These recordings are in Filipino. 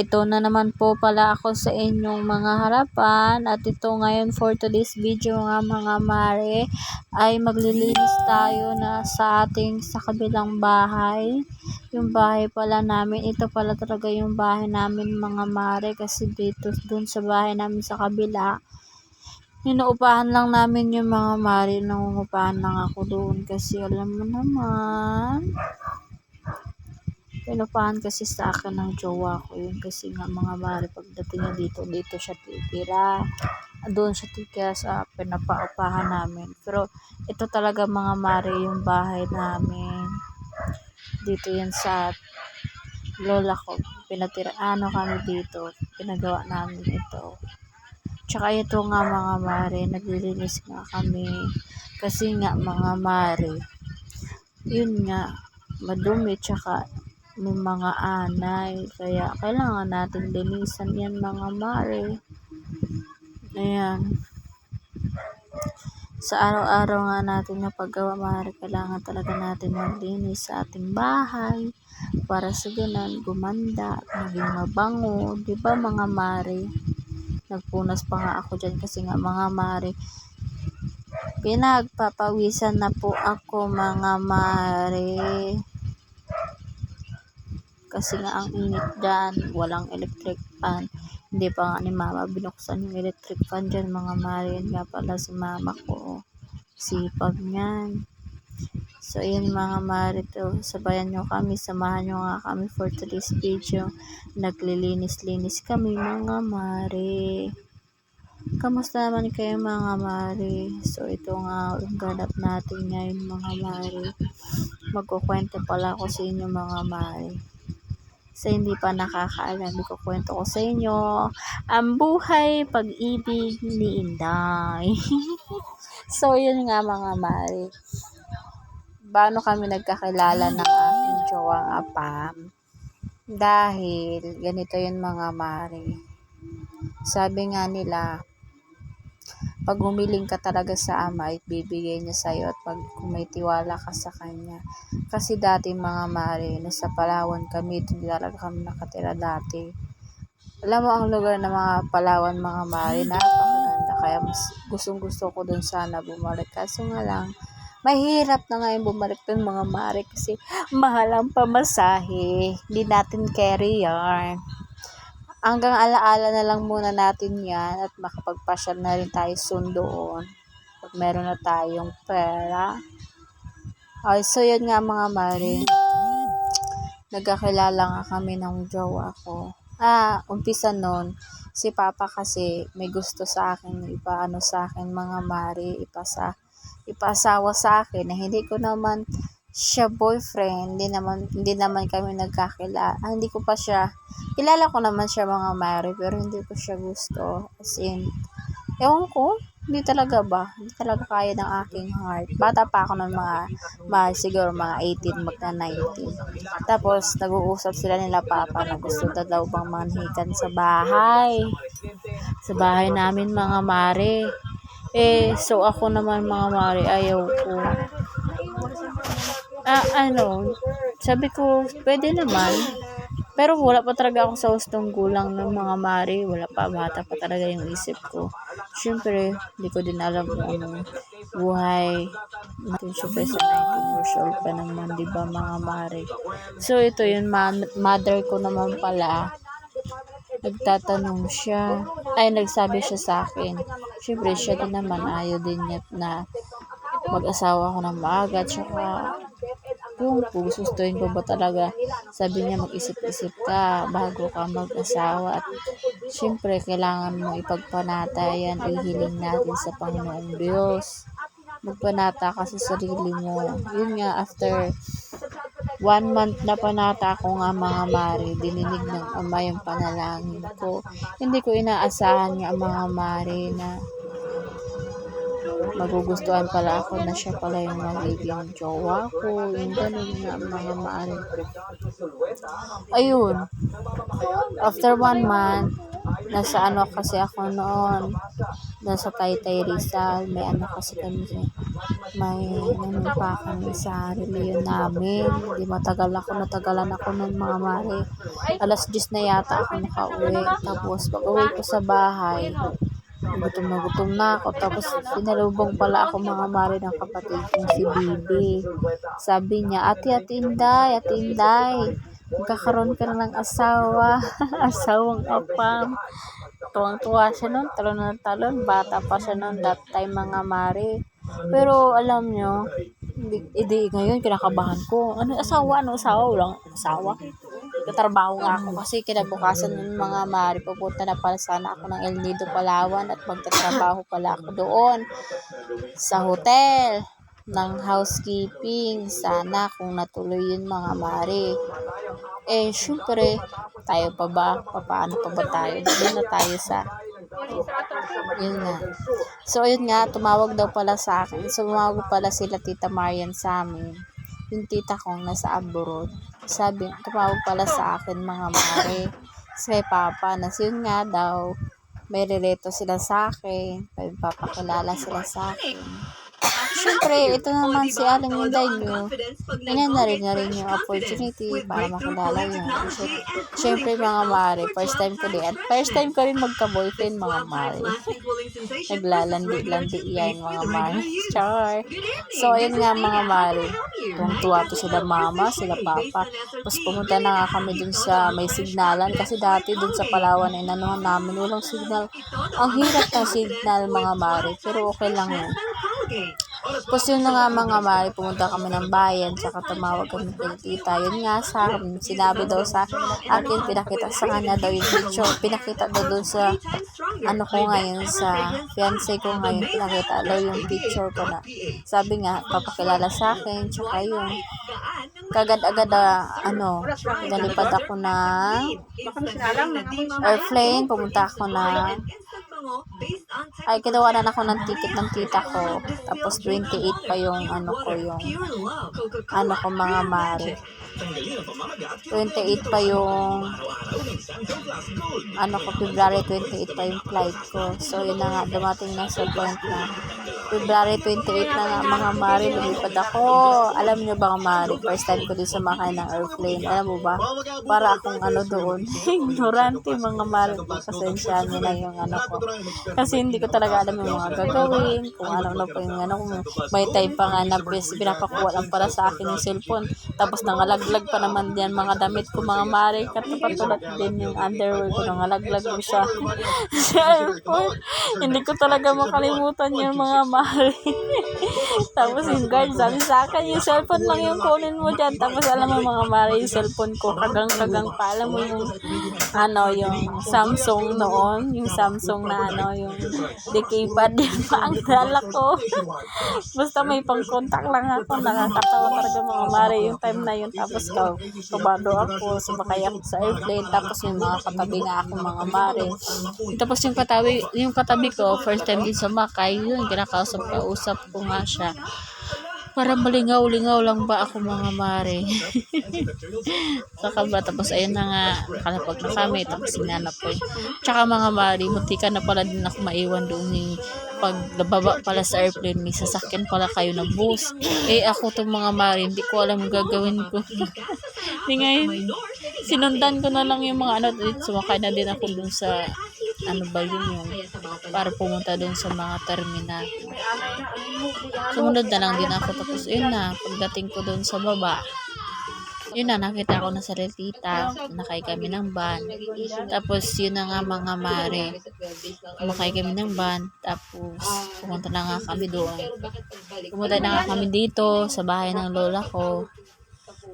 Ito na naman po pala ako sa inyong mga harapan at ito ngayon for today's video nga mga mare ay maglilinis tayo na sa kabilang bahay. Yung bahay pala namin, ito pala talaga yung bahay namin mga mare kasi dito dun sa bahay namin sa kabila. Inuupahan lang namin yung mga mare, nangungupahan lang ako doon kasi alam mo naman. Pinupahan kasi sa akin ng jowa ko yun kasi nga mga mare pagdating niya dito siya titira. Doon siya titira sa pinapaupahan namin. Pero ito talaga mga mare yung bahay namin. Dito yan sa lola ko. Kami dito. Pinagawa namin ito. Tsaka ito nga mga mare, naglilinis nga kami. Kasi nga mga mare, yun nga, madumi tsaka may mga anay, kaya kailangan natin linisan yan mga mare. Ayan, sa araw-araw nga natin na paggawa mare, kailangan talaga natin maglinis sa ating bahay para sa ganun gumanda, maging mabango, di ba mga mare? Nagpunas pa nga ako dyan kasi nga mga mare, pinagpapawisan na po ako mga mare. Kasi nga ang init dyan, walang electric fan. Hindi pa nga ni mama binuksan yung electric fan dyan mga mare. Yan nga pala si mama ko. Sipag niyan. So yun mga mare to. Sabayan nyo kami, samahan nyo nga kami for today's video. Naglilinis-linis kami mga mare. Kamusta naman kayo mga mare? So ito nga ang ganap natin ngayon mga mare. Magkukwento pala ako sa inyo mga mare. Sa hindi pa nakakaalam, ikukwento ko sa inyo ang buhay pag-ibig ni Inday. So yun nga mga mare, paano kami nagkakilala ng aking jowang apam? Dahil ganito yun mga mare, sabi nga nila, pag humiling ka talaga sa ama, ibibigay niya sa'yo at pag kung may tiwala ka sa kanya. Kasi dati mga mare, nasa Palawan kami, doon talaga kami nakatira dati. Alam mo ang lugar ng mga Palawan mga mare, napakaganda. Kaya mas gustong-gusto ko doon sana bumalik. Kaso nga lang, mahirap na ngayon bumalik doon mga mare kasi mahal ang pamasahe. Hindi natin carry yan. Hanggang alaala na lang muna natin yan at makapagpasyal na rin tayo soon doon pag meron na tayong pera. Okay, so yun nga mga mare, nagkakilala nga kami ng jowa ko. Umpisa nun, si papa kasi may gusto sa akin, ipaano sa akin mga mare, ipasawa sa akin na hindi ko naman siya boyfriend, hindi naman kami nagkakilala. Hindi ko pa siya, kilala ko naman siya mga mare, pero hindi ko siya gusto. As in, ewan ko, hindi talaga kaya ng aking heart. Bata pa ako ng siguro mga 18, magna 19. Tapos, nag-uusap sila nila papa na gusto daw bang manhikan sa bahay. Sa bahay namin mga mare. So ako naman mga mare, ayaw ko. Sabi ko, pwede naman. Pero wala pa talaga ako sa hustong gulang ng mga mare. Wala pa, bata pa talaga yung isip ko. Siyempre, hindi ko din alam kung buhay natin. Siyempre, sa 19 years old pa naman, di ba mga mare? So, ito yung mother ko naman pala. Nagtatanong siya. Nagsabi siya sa akin. Siyempre, siya din naman, ayaw din niya na mag-asawa ako ng maaga. Tsaka, kung gustuhin ko ba talaga, sabi niya mag-isip-isip ka bago ka mag-asawa at syempre kailangan mo ipagpanatayan, ihiling natin sa Panginoong Diyos, magpanata ka sa sarili mo. Yun nga, after 1 month na panata ko nga mga mare, dininig ng ama yung panalangin ko. Hindi ko inaasahan nga mga mare na magugustuhan pala ako na siya pala yung magiging jowa ko. Yung ganun nga mga mare. Ayun. After 1 month, Nasa ano kasi ako noon, nasa Taytay Rizal, may ano kasi kami, may ano pa kami sa reliyon namin. Di natagalan ako noon mga mare. Alas 10 na yata ako nakauwi. Tapos pag uwi ko sa bahay, gutom na ako. Tapos sinalubong pala ako mga mare ng kapatid kong si Bibi. Sabi niya, Ate Inday, magkakaroon ka na ng asawa. Asawang apam. Tuwang-tuwa siya nun, talon na talon. Bata pa siya nun, that time mga mare. Pero alam nyo, hindi ngayon kinakabahan ko. Ano asawa? Walang asawa. Nagtatrabaho nga ako kasi kinabukasan ng mga mare. Pupunta na pala sana ako ng El Nido, Palawan at magtatrabaho pala ako doon sa hotel ng housekeeping. Sana kung natuloy yun mga mare. Syempre, tayo pa ba? Paano pa ba tayo? Doon na tayo sa yun nga. So, yun nga, tumawag pala sila Tita Marian sa amin. Yung tita kong nasa abroad. Tumawag pala sa akin mga mare. Sa Papa, yun nga daw, may rereto sila sa akin. Papakilala sila sa akin. Siyempre, ito naman si Aling Inday nyo. Ganyan na rin yung opportunity para makilala yun. Siyempre mga mare, first time ko rin magka-boyfriend mga mare. Naglalandi-landi yan mga mare. Char. So, ayun nga mga mare. Tuwang-tuwa to sila mama, sila papa. Tapos pumunta na nga kami dun sa may signalan. Kasi dati dun sa Palawan ay nanuhan namin. Walang signal. Ang hirap ng signal mga mare. Pero okay lang yun. Tapos yun na nga mga mare, pumunta kami ng bayan, tsaka tumawag kami kay tita. Yun nga sa akin, sinabi daw sa akin, pinakita sa kanya daw yung picture, pinakita daw doon sa, ano ko ngayon, sa fiancé ko ngayon, pinakita daw yung picture ko na. Sabi nga, papakilala sa akin, tsaka yun. Kagad-agad nalipad ako ng airplane, pumunta ako na kinawanan ako ng ticket ng tita ko. Tapos 28 pa yung mga mare. 28 pa yung February 28 pa yung flight ko. So yun na nga, dumating na sa point na February 28 na nga mga mare, lumipad ako. Alam nyo ba mga mare, first time ko din sumakay ng airplane. Alam mo ba, para akong doon, ignorante mga mare. Pasensya nyo na yung ko. Kasi hindi ko talaga alam yung mga gagawin, kung ano pa yung kung may time pa nga na pinapakuha lang para sa akin yung cellphone. Tapos nangalaglag pa naman diyan mga damit ko mga mare. Katulad din yung underwear ko, nangalaglag ko siya sa airport. Hindi ko talaga makalimutan yung mga mare. Tapos yung guard sabi sa akin, yung cellphone lang yung kunin mo dyan. Tapos alam mo mga mare, yung cellphone ko kagang pa. Alam mo yung yung Samsung noon, yung Samsung na yung keypad, ang dala ko. Basta may pang-contact lang ako. Nakakatawa talaga mga mare yung time na yun. Tapos kabado ako, sumakay ako sa airplane. Tapos yung mga katabi nga ako mga mare. Tapos yung katabi ko, first time din sumakay, yun, kinakausap ko nga siya. Para malingaw-lingaw lang ba ako mga mare. Tapos ayun na nga, nakalapag na kami, tapos sinanap ko. Tsaka mga mare, muntika na pala din ako maiwan doon pag nababa pala sa airplane, may sasakyan pala kayo ng bus. Ako tong mga mare, hindi ko alam gagawin ko. Ngayon, sinundan ko na lang yung mga sumakay na din ako dun sa yung para pumunta dun sa mga terminal. Sumunod na lang din ako. Tapos yun na, pagdating ko dun sa baba, yun na, nakita ko na sa tita, nakay kami ng van. Tapos yun na nga mga mare, makay kami ng van. Tapos pumunta na nga kami doon. Pumunta na nga kami dito sa bahay ng lola ko.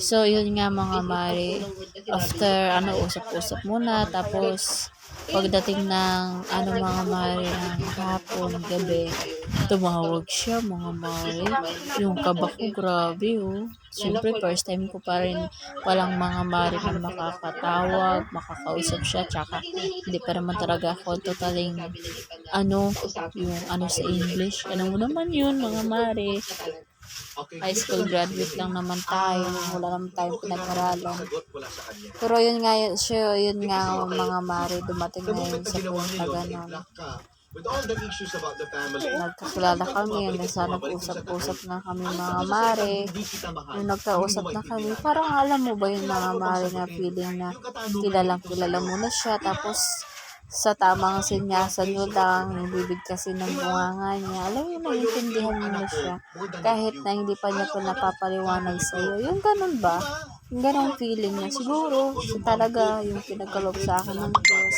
So yun nga mga mare, after usap-usap muna. Tapos pagdating ng mga mare ng hapon, gabi, tumawag siya mga mare. Yung kaba ko, grabe Siyempre, first time ko pa rin walang mga mare na makakatawag, makakausap siya, tsaka hindi pa naman talaga ako totaling sa English. Ano mo naman yun mga mare. High school graduate lang naman tayo. Wala naman tayong pinag-aralan. Pero yun nga, yun nga mga mare, dumating ngayon sa punta ganon. Nagkakilala kami, minsan nag-usap-usap na kami mga mare. Nung nagkausap na kami, parang alam mo ba yung mga mare na feeling na kilala mo na siya, tapos sa tamang sinyasan nyo lang, yung bibig kasi ng bunganga niya, alam mo, naiintindihan mo na siya, kahit na hindi pa niya pa napapaliwanag sa'yo. Yung ganun ba? Yung ganung feeling niya. Siguro, siya talaga yung pinagkaloob sa akin ng Diyos.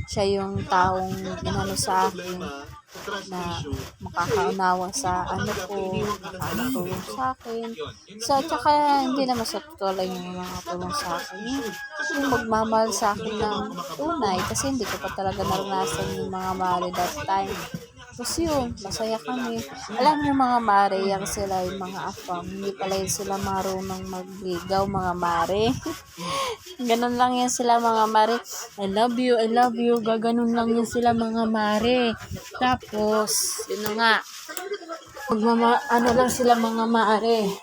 Siya yung taong inano sa akin na makakaunawa sa ano ko, makakatulong sa akin. So, tsaka hindi naman sa totoo lang yung mga tulong sa akin. Yung magmamahal sa akin ng tunay kasi hindi ko pa talaga naranasan yung mga mare that time. Tapos yun, masaya kami. Alam niyo mga mare, yung sila yung mga afam, hindi pala yun sila marunong magligaw mga mare. Ganun lang yan sila mga mare. I love you, gaganon lang yan sila mga mare. Tapos, yun na nga, ano lang sila mga mare.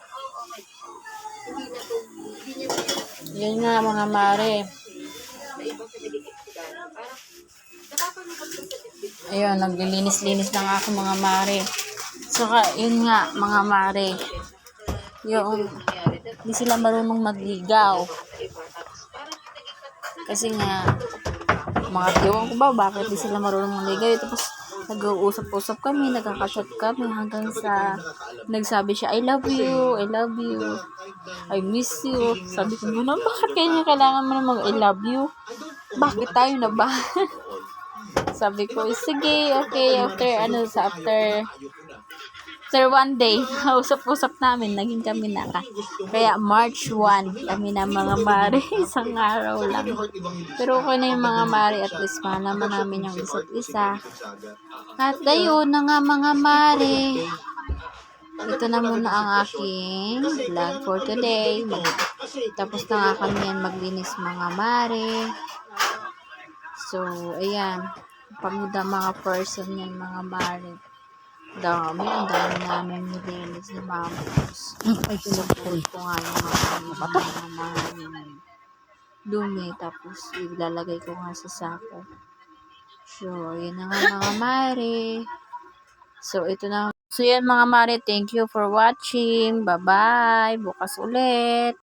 Yun nga mga mare. Ayun, naglilinis-linis lang ako mga mare. Saka, yun nga mga mare. Yung, hindi sila marunong magligaw. Kasi nga, mga tiwang ko ba, bakit di sila marunong magligaw. Tapos, nag-uusap-usap kami, nagkakashot kami hanggang sa nagsabi siya, I love you, I miss you. Sabi ko, bakit kanya kailangan mo na mag-I love you? Bakit tayo na ba? Sabi ko, sige, okay, after one day, usap-usap namin, naging kami na ka. Kaya March 1, kami na mga mare, isang araw lang. Pero okay na yung mga mare, at least malaman namin yung isa't isa. At ayun na nga mga mare. Ito na muna ang aking vlog for today. Tapos na nga kami yan maglinis mga mare. So, ayan. Pamuda mga person yan mga mare. Ang dami namin nilinis ni mama. Ay, sinupul ko nga yung mga dumi. Tapos, ilalagay ko nga sa sako. So, yun na nga mga mare. So, ito na. So, yan mga mare. Thank you for watching. Bye-bye. Bukas ulit.